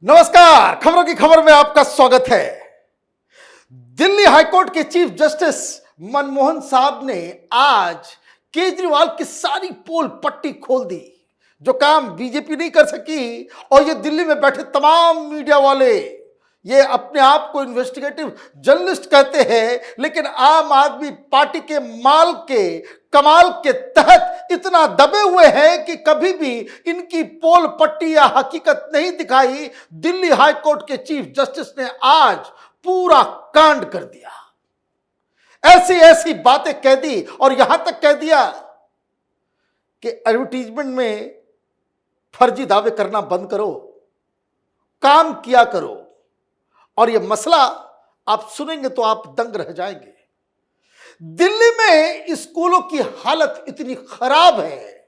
नमस्कार, खबरों की खबर में आपका स्वागत है। दिल्ली हाईकोर्ट के चीफ जस्टिस मनमोहन साहब ने आज केजरीवाल की सारी पोल पट्टी खोल दी, जो काम बीजेपी नहीं कर सकी। और ये दिल्ली में बैठे तमाम मीडिया वाले ये अपने आप को इन्वेस्टिगेटिव जर्नलिस्ट कहते हैं, लेकिन आम आदमी पार्टी के माल के कमाल के तहत इतना दबे हुए हैं कि कभी भी इनकी पोल पट्टी या हकीकत नहीं दिखाई। दिल्ली हाईकोर्ट के चीफ जस्टिस ने आज पूरा कांड कर दिया, ऐसी ऐसी बातें कह दी और यहां तक कह दिया कि एडवर्टीजमेंट में फर्जी दावे करना बंद करो, काम किया करो। और यह मसला आप सुनेंगे तो आप दंग रह जाएंगे। दिल्ली में स्कूलों की हालत इतनी खराब है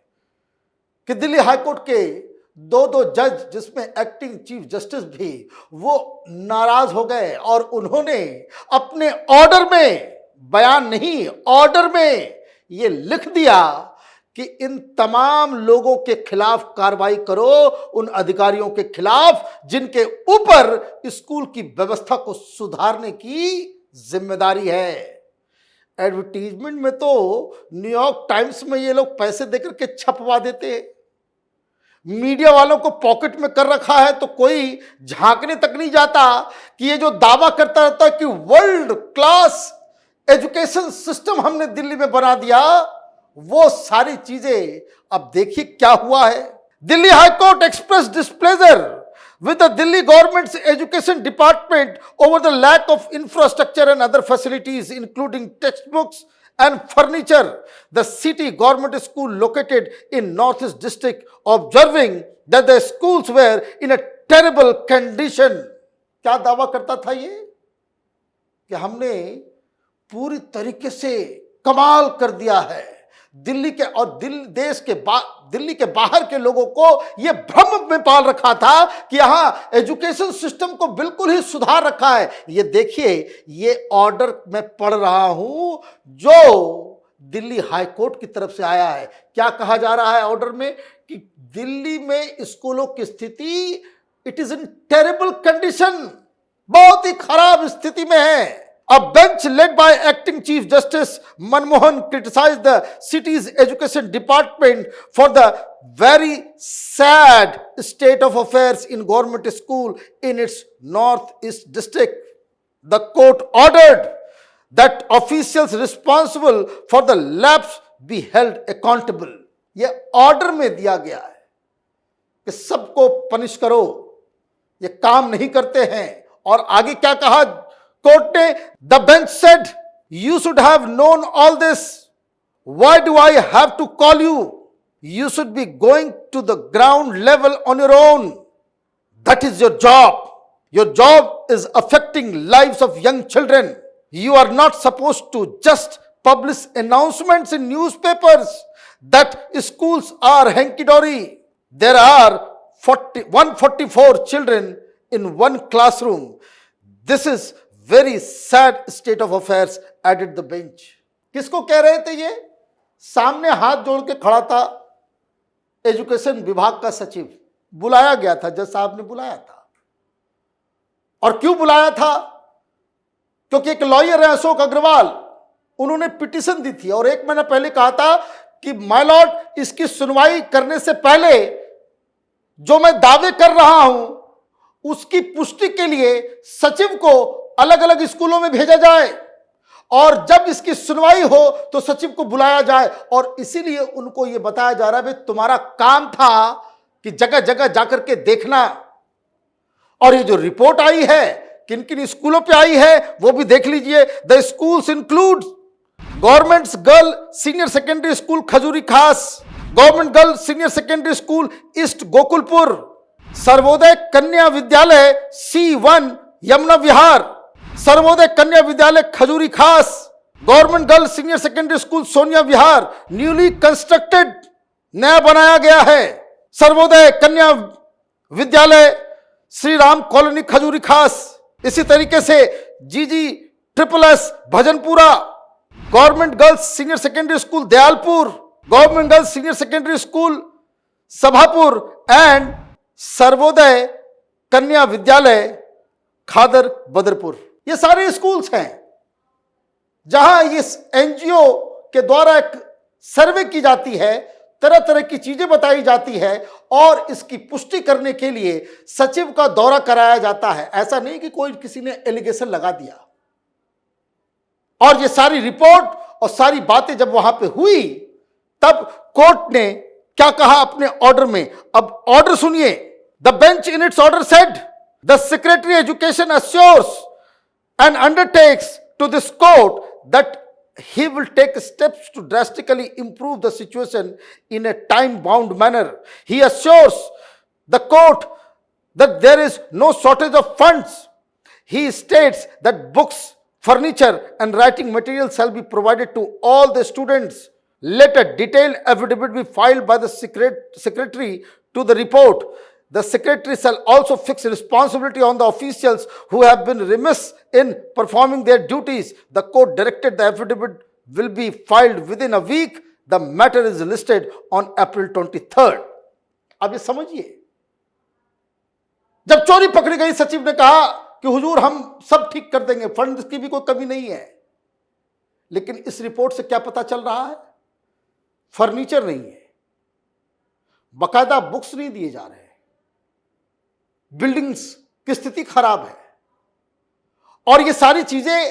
कि दिल्ली हाईकोर्ट के दो जज, जिसमें एक्टिंग चीफ जस्टिस भी, वो नाराज हो गए और उन्होंने अपने ऑर्डर में, बयान नहीं ऑर्डर में, ये लिख दिया कि इन तमाम लोगों के खिलाफ कार्रवाई करो, उन अधिकारियों के खिलाफ जिनके ऊपर स्कूल की व्यवस्था को सुधारने की जिम्मेदारी है। एडवर्टीजमेंट में तो न्यूयॉर्क टाइम्स में ये लोग पैसे देकर के छपवा देते हैं, मीडिया वालों को पॉकेट में कर रखा है, तो कोई झांकने तक नहीं जाता कि ये जो दावा करता रहता है कि वर्ल्ड क्लास एजुकेशन सिस्टम हमने दिल्ली में बना दिया, वो सारी चीजें अब देखिए क्या हुआ है। Delhi high court express displeasure with the Delhi government's education department over the lack of infrastructure and other facilities, including textbooks and furniture. The city government school located in Northeast district observing that the schools were in a terrible condition. क्या दावा करता था ये कि हमने पूरी तरीके से कमाल कर दिया है। दिल्ली के और दिल्ली के बाहर के लोगों को यह भ्रम में पाल रखा था कि यहां एजुकेशन सिस्टम को बिल्कुल ही सुधार रखा है। ये देखिए, ये ऑर्डर मैं पढ़ रहा हूं जो दिल्ली हाईकोर्ट की तरफ से आया है। क्या कहा जा रहा है ऑर्डर में कि दिल्ली में स्कूलों की स्थिति it is in terrible condition, बहुत ही खराब स्थिति में है। A bench led by acting Chief Justice Manmohan criticized the city's education department for the very sad state of affairs in government school in its northeast district. The court ordered that officials responsible for the lapse be held accountable. यह order में दिया गया है कि सबको punish करो, ये काम नहीं करते हैं। और आगे क्या कहा कोर्ट ने? The bench said you should have known all this, why do I have to call you, you should be going to the ground level on your own, that is your job is affecting lives of young children, you are not supposed to just publish announcements in newspapers that schools are hanky-dory. There are 144 children in one classroom. This is very sad state of affairs, added the bench. किसको कह रहे थे ये? सामने हाथ जोड़ के खड़ा था एजुकेशन विभाग का सचिव, बुलाया गया था, जज साहब ने बुलाया था। और क्यों बुलाया था? क्योंकि एक लॉयर है अशोक अग्रवाल, उन्होंने पिटीशन दी थी और एक महीना पहले कहा था कि माय लॉर्ड, इसकी सुनवाई करने से पहले जो मैं दावे कर रहा हूं उसकी पुष्टि के लिए सचिव को अलग अलग स्कूलों में भेजा जाए और जब इसकी सुनवाई हो तो सचिव को बुलाया जाए। और इसीलिए उनको यह बताया जा रहा है, भाई तुम्हारा काम था कि जगह जगह जाकर के देखना। और ये जो रिपोर्ट आई है किन किन स्कूलों पे आई है वो भी देख लीजिए। The schools include government girl senior secondary school Khajuri Khas, government girl senior secondary school east Gokulpur, Sarvodaya Kanya Vidyalaya C1 Yamuna Vihar, Sarvodaya Kanya Vidyalaya Khajuri Khas, government girl senior secondary school Sonia Vihar newly constructed, नया बनाया गया है, सर्वोदय कन्या विद्यालय श्री राम कॉलोनी खजूरी खास, इसी तरीके से GG SSS Bhajanpura, government girls senior secondary school Dayalpur, government girls senior secondary school Sabhapur and Sarvodaya Kanya विद्यालय खादर बदरपुर। ये सारे स्कूल्स हैं जहां इस एनजीओ के द्वारा एक सर्वे की जाती है, तरह तरह की चीजें बताई जाती है और इसकी पुष्टि करने के लिए सचिव का दौरा कराया जाता है। ऐसा नहीं कि कोई किसी ने एलिगेशन लगा दिया। और ये सारी रिपोर्ट और सारी बातें जब वहां पे हुई तब कोर्ट ने क्या कहा अपने ऑर्डर में। अब ऑर्डर सुनिए। The bench in its order said the secretary education assures and undertakes to this court that he will take steps to drastically improve the situation in a time bound manner. He assures the court that there is no shortage of funds. He states that books, furniture and writing materials shall be provided to all the students. Let a detailed affidavit be filed by the secretary to the report. The secretary shall also fix responsibility on the officials who have been remiss in performing their duties. The court directed the affidavit will be filed within a week. The matter is listed on April 23rd. अब ये समझिए, जब चोरी पकड़ी गई सचिव ने कहा कि हुजूर हम सब ठीक कर देंगे, फंड की भी कोई कमी नहीं है। लेकिन इस रिपोर्ट से क्या पता चल रहा है? फर्नीचर नहीं है, बकायदा बुक्स नहीं दिए जा रहे, बिल्डिंग्स की स्थिति खराब है। और ये सारी चीजें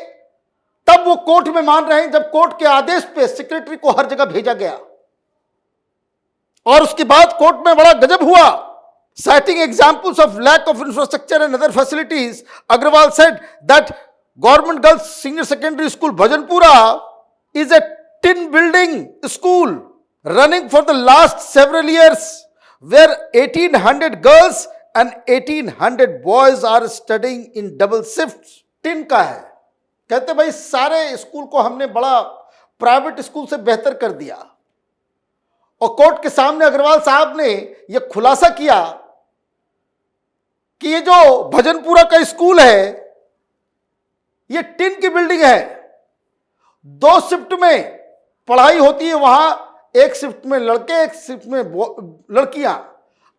तब वो कोर्ट में मान रहे हैं जब कोर्ट के आदेश पे सेक्रेटरी को हर जगह भेजा गया। और उसके बाद कोर्ट में बड़ा गजब हुआ। Citing examples of lack of infrastructure and other facilities, Agrawal said that Government Girls Senior Secondary School Bhajanpura is a tin building school running for the last several years where 1800 girls and 1800 boys are studying in double shifts. Tin का है। कहते भाई सारे school को हमने बड़ा private school से बेहतर कर दिया। और कोर्ट के सामने अग्रवाल साहब ने यह खुलासा किया कि ये जो भजनपुरा का स्कूल है ये टिन की बिल्डिंग है। 2 शिफ्ट में पढ़ाई होती है वहां, एक शिफ्ट में लड़के एक शिफ्ट में लड़कियां।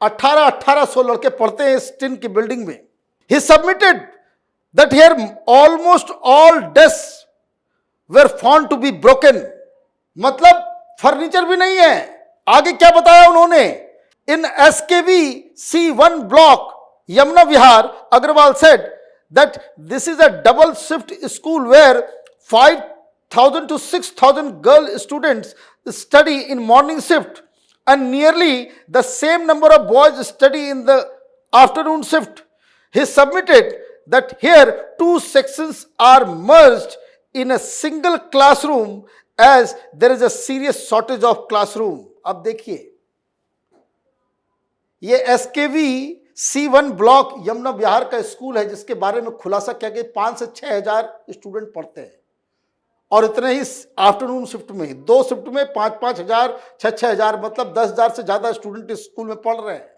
1800 लड़के पढ़ते हैं इस टिन की बिल्डिंग में। ही submitted that here almost all desks were found to be broken. मतलब फर्नीचर भी नहीं है। आगे क्या बताया उन्होंने? In SKV C1 block Yamuna Vihar, Agrawal said that this is a double shift school where 5,000 to 6,000 girl students study in morning shift and nearly the same number of boys study in the afternoon shift. He submitted that here 2 sections are merged in a single classroom as there is a serious shortage of classroom. अब देखिए, ये SKV C1 block Yamuna विहार का school है जिसके बारे में खुलासा किया गया 5 से 6 हजार स्टूडेंट पढ़ते हैं और इतने ही आफ्टरनून शिफ्ट में, 2 शिफ्ट में 5-5 हजार 6-6 हजार, मतलब 10,000 से ज्यादा स्टूडेंट इस स्कूल में पढ़ रहे हैं।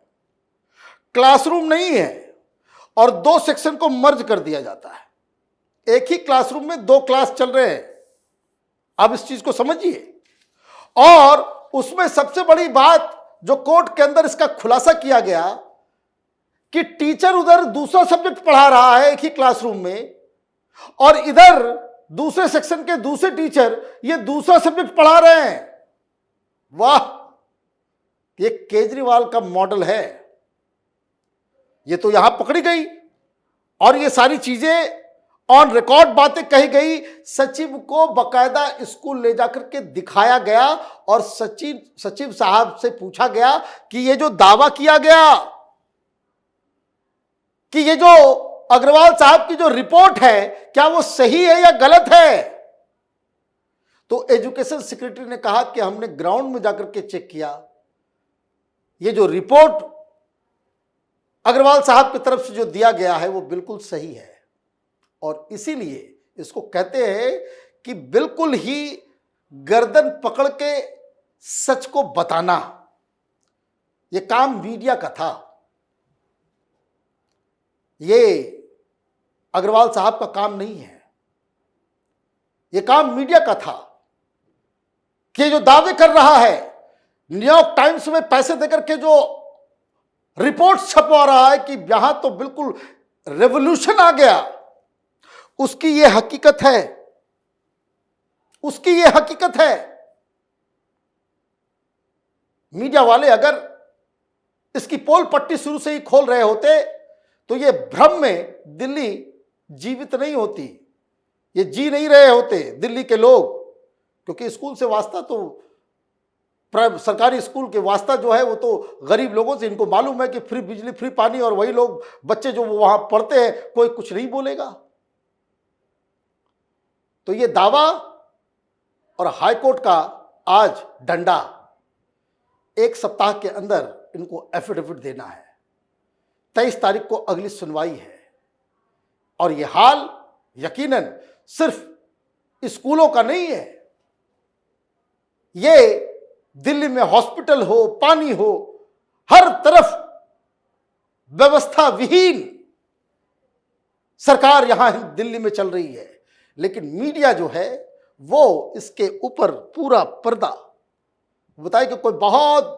क्लासरूम नहीं है और 2 सेक्शन को मर्ज कर दिया जाता है। एक ही क्लासरूम में 2 क्लास चल रहे हैं। अब इस चीज को समझिए। और उसमें सबसे बड़ी बात जो कोर्ट के अंदर इसका खुलासा किया गया कि टीचर उधर दूसरा सब्जेक्ट पढ़ा रहा है एक ही क्लासरूम में और इधर दूसरे सेक्शन के दूसरे टीचर ये दूसरा सब्जेक्ट पढ़ा रहे हैं। वाह, ये केजरीवाल का मॉडल है। ये तो यहां पकड़ी गई और ये सारी चीजें ऑन रिकॉर्ड बातें कही गई। सचिव को बकायदा स्कूल ले जाकर के दिखाया गया और सचिव साहब से पूछा गया कि ये जो दावा किया गया कि ये जो अग्रवाल साहब की जो रिपोर्ट है क्या वो सही है या गलत है। तो एजुकेशन सेक्रेटरी ने कहा कि हमने ग्राउंड में जाकर के चेक किया, ये जो रिपोर्ट अग्रवाल साहब की तरफ से जो दिया गया है वो बिल्कुल सही है और इसीलिए इसको कहते हैं कि बिल्कुल ही गर्दन पकड़ के सच को बताना, ये काम मीडिया का था। ये अग्रवाल साहब का काम नहीं है, ये काम मीडिया का था कि जो दावे कर रहा है, न्यूयॉर्क टाइम्स में पैसे देकर के जो रिपोर्ट छपवा रहा है कि यहां तो बिल्कुल रेवोल्यूशन आ गया, उसकी यह हकीकत है, उसकी यह हकीकत है। मीडिया वाले अगर इसकी पोल पट्टी शुरू से ही खोल रहे होते तो यह भ्रम में दिल्ली जीवित नहीं होती, ये जी नहीं रहे होते दिल्ली के लोग, क्योंकि स्कूल से वास्ता तो सरकारी स्कूल के वास्ता जो है वो तो गरीब लोगों से, इनको मालूम है कि फ्री बिजली फ्री पानी, और वही लोग बच्चे जो वहां पढ़ते हैं कोई कुछ नहीं बोलेगा। तो ये दावा और हाईकोर्ट का आज डंडा, 1 सप्ताह के अंदर इनको एफिडेविट देना है। 23 तारीख को अगली सुनवाई है और यह हाल यकीनन सिर्फ स्कूलों का नहीं है, ये दिल्ली में हॉस्पिटल हो, पानी हो, हर तरफ व्यवस्था विहीन सरकार यहां दिल्ली में चल रही है। लेकिन मीडिया जो है वो इसके ऊपर पूरा पर्दा बताए कि कोई बहुत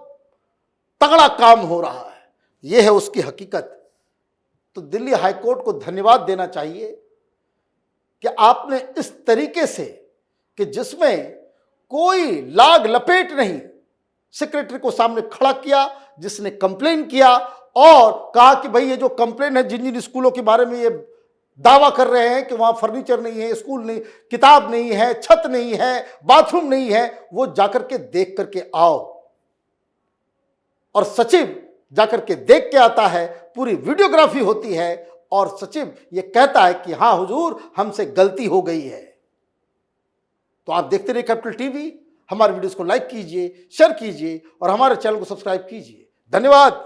तगड़ा काम हो रहा है, यह है उसकी हकीकत। तो दिल्ली हाईकोर्ट को धन्यवाद देना चाहिए कि आपने इस तरीके से, कि जिसमें कोई लाग लपेट नहीं, सेक्रेटरी को सामने खड़ा किया जिसने कंप्लेन किया और कहा कि भाई ये जो कंप्लेन है, जिन जिन स्कूलों के बारे में ये दावा कर रहे हैं कि वहां फर्नीचर नहीं है, स्कूल नहीं, किताब नहीं है, छत नहीं है, बाथरूम नहीं है, वो जाकर के देख करके आओ। और सचिव जाकर के देख के आता है, पूरी वीडियोग्राफी होती है और सचिव ये कहता है कि हाँ हुजूर, हमसे गलती हो गई है। तो आप देखते रहिए कैपिटल टीवी, हमारे वीडियोस को लाइक कीजिए, शेयर कीजिए और हमारे चैनल को सब्सक्राइब कीजिए। धन्यवाद।